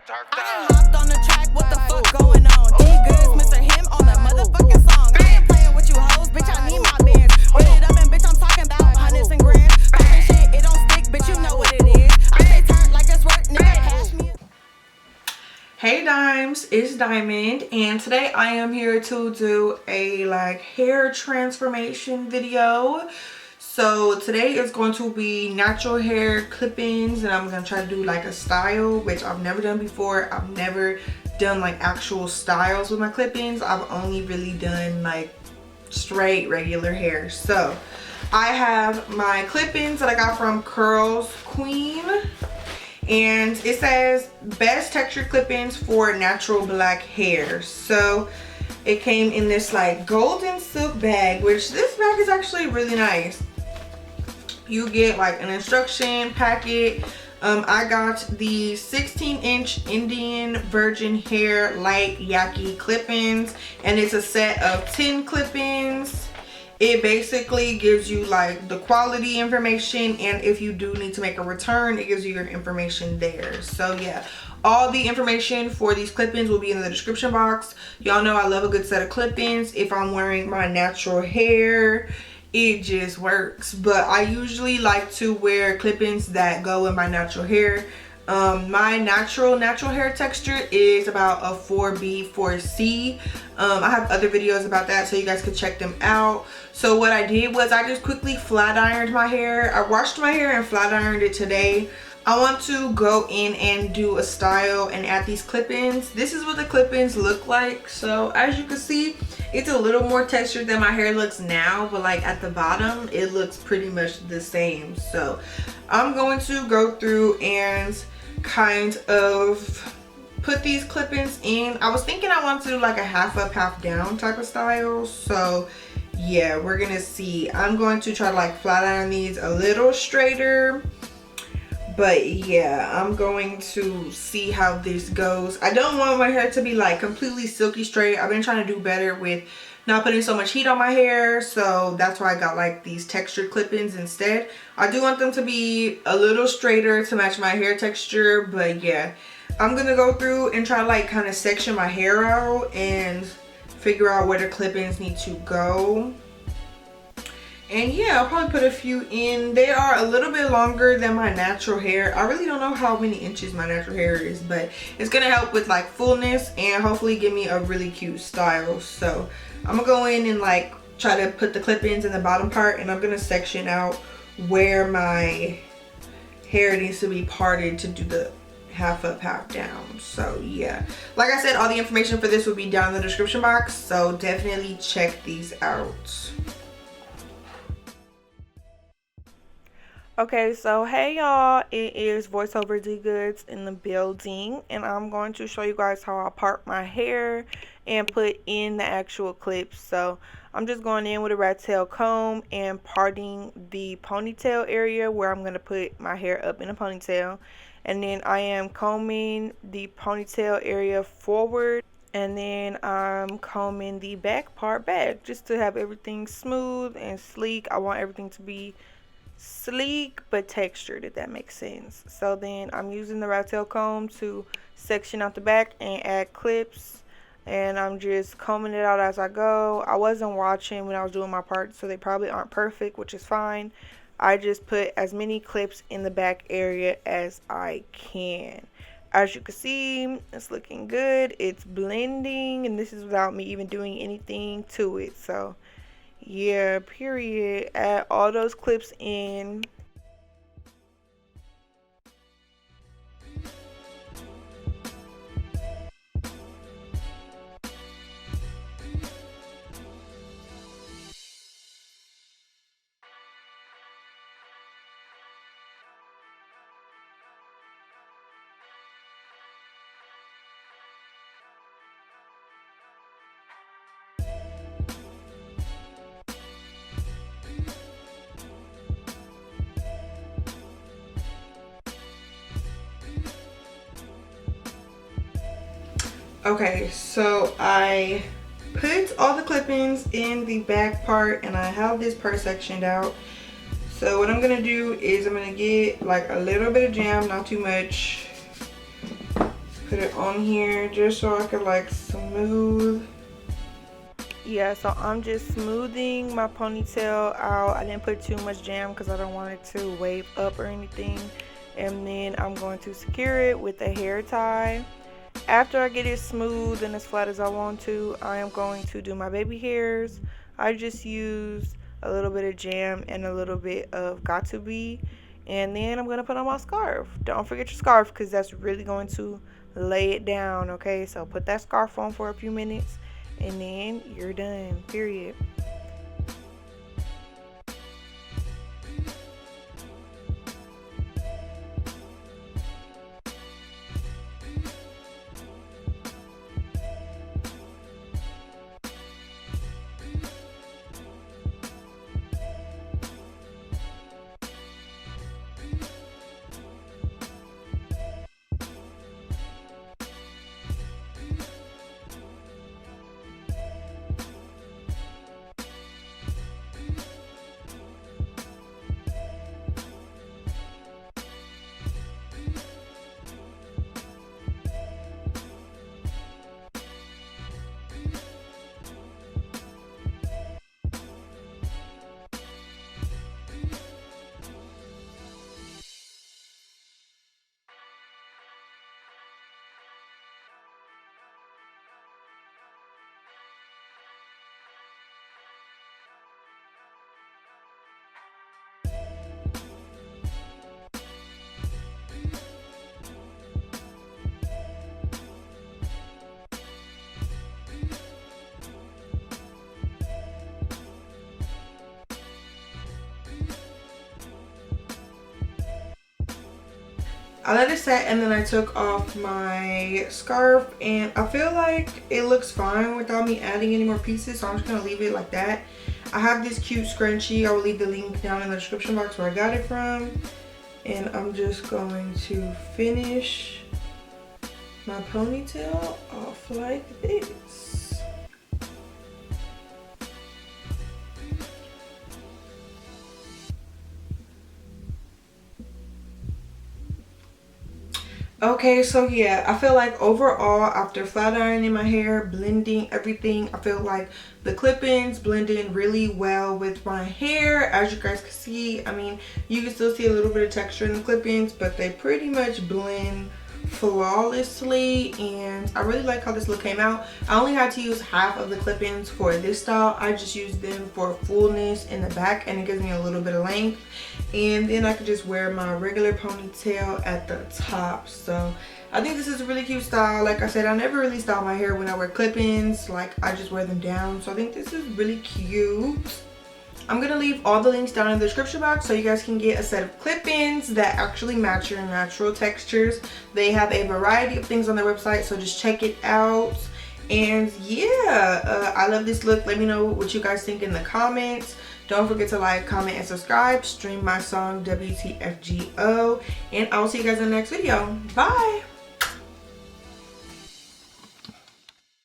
I done hopped on the track, what the fuck going on? D-Goods, Mr. Him on the motherfucking song. I ain't playing with you hoes, bitch, I need my bands. Run it up and bitch, I'm talking about hundreds and grands. Poppin' shit, it don't stick, bitch, you know what it is. I stay turned like it's work, nigga, pass me. Hey Dimes, it's Diamond, and today I am here to do a hair transformation video. So today is going to be natural hair clip-ins, and I'm gonna try to do like a style, which I've never done before. I've never done like actual styles with my clip-ins. I've only really done like straight regular hair. So I have my clip-ins that I got from CURLSQUEEN. And it says best texture clip-ins for natural black hair. So it came in this like golden silk bag, which this bag is actually really nice. You get like an instruction packet. I got the 16-inch Indian virgin hair light Yaki clip-ins, and it's a set of 10 clip-ins. It basically gives you like the quality information, and if you do need to make a return, it gives you your information there. So yeah, all the information for these clip-ins will be in the description box. Y'all know I love a good set of clip-ins. If I'm wearing my natural hair, it just works. But I usually like to wear clip-ins that go in my natural hair. My natural hair texture is about a 4B 4C. I have other videos about that, so you guys could check them out. So what I did was I just quickly flat ironed my hair. I washed my hair and flat ironed it today. I want to go in and do a style and add these clip-ins. This is what the clip-ins look like. So as you can see, it's a little more textured than my hair looks now, but like at the bottom it looks pretty much the same. So I'm going to go through and kind of put these clip-ins in. I was thinking I want to do like a half up half down type of style. So yeah, we're gonna see. I'm going to try to like flat iron these a little straighter, but yeah, I'm going to see how this goes. I don't want my hair to be like completely silky straight. I've been trying to do better with not putting so much heat on my hair, so that's why I got like these textured clip-ins instead. I do want them to be a little straighter to match my hair texture, but yeah, I'm gonna go through and try to like kind of section my hair out and figure out where the clip-ins need to go. And yeah, I'll probably put a few in. They are a little bit longer than my natural hair. I really don't know how many inches my natural hair is, but it's gonna help with like fullness and hopefully give me a really cute style. So I'm gonna go in and like try to put the clip-ins in the bottom part, and I'm gonna section out where my hair needs to be parted to do the half up half down. So yeah, like I said, all the information for this will be down in the description box, so definitely check these out. Okay, so hey y'all, it is voiceover D Goods in the building, and I'm going to show you guys how I part my hair and put in the actual clips. So I'm just going in with a rat tail comb and parting the ponytail area where I'm going to put my hair up in a ponytail, and then I am combing the ponytail area forward, and then I'm combing the back part back just to have everything smooth and sleek. I want everything to be sleek but textured, if that makes sense. So then I'm using the rat tail comb to section out the back and add clips, and I'm just combing it out as I go. I wasn't watching when I was doing my part, so they probably aren't perfect, which is fine. I just put as many clips in the back area as I can. As you can see, it's looking good. It's blending, and this is without me even doing anything to it. So yeah, period. Add all those clips in. Okay, so I put all the clip-ins in the back part, and I have this part sectioned out. So what I'm gonna do is I'm gonna get like a little bit of jam, not too much, put it on here just so I could like smooth. Yeah, so I'm just smoothing my ponytail out. I didn't put too much jam because I don't want it to wave up or anything. And then I'm going to secure it with a hair tie. After I get it smooth and as flat as I want to, I am going to do my baby hairs. I just used a little bit of jam and a little bit of got to be. And then I'm going to put on my scarf. Don't forget your scarf because that's really going to lay it down, okay? So put that scarf on for a few minutes and then you're done, period. I let it set and then I took off my scarf and I feel like it looks fine without me adding any more pieces, so I'm just gonna leave it like that. I have this cute scrunchie. I will leave the link down in the description box where I got it from. And I'm just going to finish my ponytail off like this. Okay, so yeah, I feel like overall after flat ironing my hair, blending everything, I feel like the clip-ins blend in really well with my hair. As you guys can see, I mean, you can still see a little bit of texture in the clip-ins, but they pretty much blend flawlessly, and I really like how this look came out. I only had to use half of the clip-ins for this style. I just used them for fullness in the back and it gives me a little bit of length, and then I could just wear my regular ponytail at the top. So I think this is a really cute style. Like I said, I never really style my hair when I wear clip-ins, like I just wear them down. So I think this is really cute. I'm gonna leave all the links down in the description box so you guys can get a set of clip-ins that actually match your natural textures. They have a variety of things on their website, so just check it out. And yeah, I love this look. Let me know what you guys think in the comments. Don't forget to like, comment, and subscribe. Stream my song WTFGO, and I will see you guys in the next video. Bye.